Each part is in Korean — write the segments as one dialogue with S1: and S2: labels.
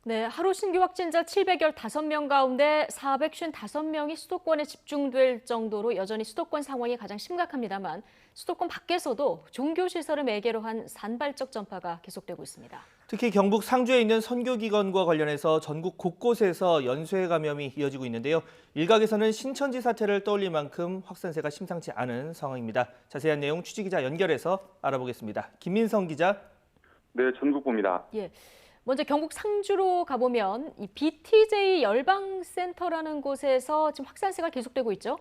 S1: 네, 하루 신규 확진자 715명 가운데 455명이 수도권에 집중될 정도로 여전히 수도권 상황이 가장 심각합니다만 수도권 밖에서도 종교시설을 매개로 한 산발적 전파가 계속되고 있습니다.
S2: 특히 경북 상주에 있는 선교기관과 관련해서 전국 곳곳에서 연쇄 감염이 이어지고 있는데요. 일각에서는 신천지 사태를 떠올릴 만큼 확산세가 심상치 않은 상황입니다. 자세한 내용 취재기자 연결해서 알아보겠습니다. 김민성 기자.
S3: 네, 전국구입니다.
S1: 예, 먼저 경북 상주로 가보면 이 BTJ 열방센터라는 곳에서 지금 확산세가 계속되고 있죠?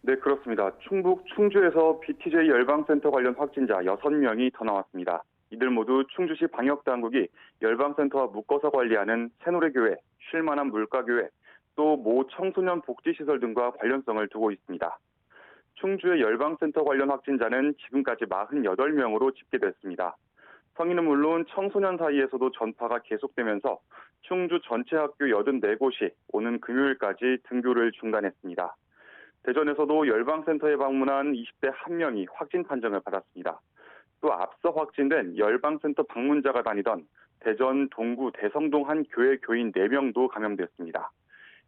S3: 네, 그렇습니다. 충북 충주에서 BTJ 열방센터 관련 확진자 6명이 더 나왔습니다. 이들 모두 충주시 방역당국이 열방센터와 묶어서 관리하는 새노래교회, 쉴만한 물가교회, 또 모 청소년 복지시설 등과 관련성을 두고 있습니다. 충주의 열방센터 관련 확진자는 지금까지 48명으로 집계됐습니다. 성인은 물론 청소년 사이에서도 전파가 계속되면서 충주 전체 학교 84곳이 오는 금요일까지 등교를 중단했습니다. 대전에서도 열방센터에 방문한 20대 1명이 확진 판정을 받았습니다. 또 앞서 확진된 열방센터 방문자가 다니던 대전, 동구, 대성동 한 교회 교인 4명도 감염됐습니다.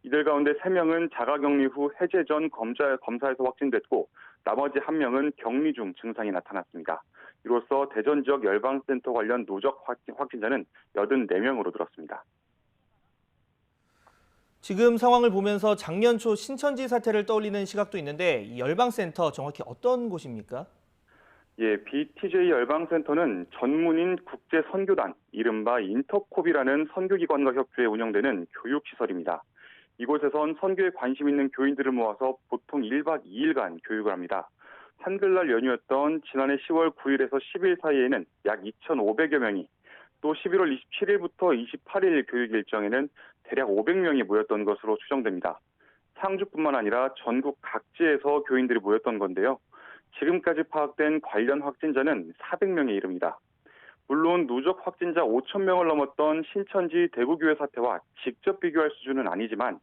S3: 이들 가운데 3명은 자가격리 후 해제 전 검사에서 확진됐고 나머지 1명은 격리 중 증상이 나타났습니다. 이로써 대전 지역 열방센터 관련 누적 확진자는 84명으로 늘었습니다.
S2: 지금 상황을 보면서 작년 초 신천지 사태를 떠올리는 시각도 있는데 이 열방센터 정확히 어떤 곳입니까?
S3: 예, BTJ 열방센터는 전문인 국제 선교단, 이른바 인터콥이라는 선교기관과 협조해 운영되는 교육시설입니다. 이곳에선 선교에 관심 있는 교인들을 모아서 보통 1박 2일간 교육을 합니다. 한글날 연휴였던 지난해 10월 9일에서 10일 사이에는 약 2,500여 명이, 또 11월 27일부터 28일 교육 일정에는 대략 500명이 모였던 것으로 추정됩니다. 상주뿐만 아니라 전국 각지에서 교인들이 모였던 건데요. 지금까지 파악된 관련 확진자는 400명에 이릅니다. 물론 누적 확진자 5,000명을 넘었던 신천지 대구교회 사태와 직접 비교할 수준은 아니지만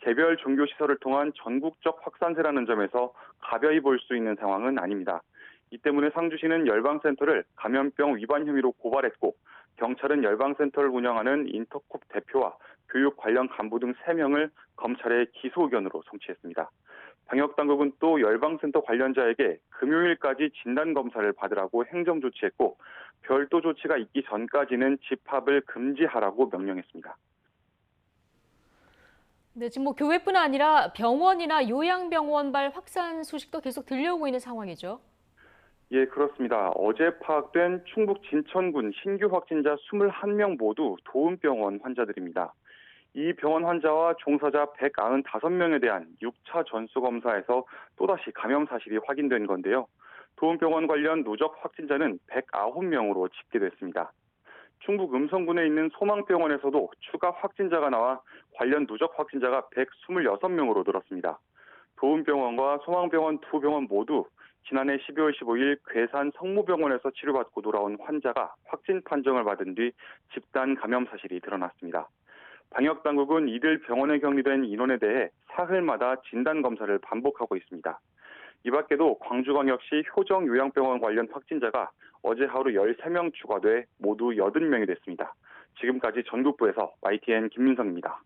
S3: 개별 종교시설을 통한 전국적 확산세라는 점에서 가벼이 볼 수 있는 상황은 아닙니다. 이 때문에 상주시는 열방센터를 감염병 위반 혐의로 고발했고 경찰은 열방센터를 운영하는 인터콥 대표와 교육 관련 간부 등 3명을 검찰에 기소 의견으로 송치했습니다. 방역당국은 또 열방센터 관련자에게 금요일까지 진단검사를 받으라고 행정조치했고 별도 조치가 있기 전까지는 집합을 금지하라고 명령했습니다.
S1: 네, 지금 뭐 교회뿐 아니라 병원이나 요양병원발 확산 소식도 계속 들려오고 있는 상황이죠.
S3: 예, 그렇습니다. 어제 파악된 충북 진천군 신규 확진자 21명 모두 도움병원 환자들입니다. 이 병원 환자와 종사자 195명에 대한 6차 전수검사에서 또다시 감염 사실이 확인된 건데요. 도움병원 관련 누적 확진자는 109명으로 집계됐습니다. 충북 음성군에 있는 소망병원에서도 추가 확진자가 나와 관련 누적 확진자가 126명으로 늘었습니다. 도움병원과 소망병원 두 병원 모두 지난해 12월 15일 괴산 성모병원에서 치료받고 돌아온 환자가 확진 판정을 받은 뒤 집단 감염 사실이 드러났습니다. 방역당국은 이들 병원에 격리된 인원에 대해 사흘마다 진단검사를 반복하고 있습니다. 이 밖에도 광주광역시 효정요양병원 관련 확진자가 어제 하루 13명 추가돼 모두 80명이 됐습니다. 지금까지 전국부에서 YTN 김민성입니다.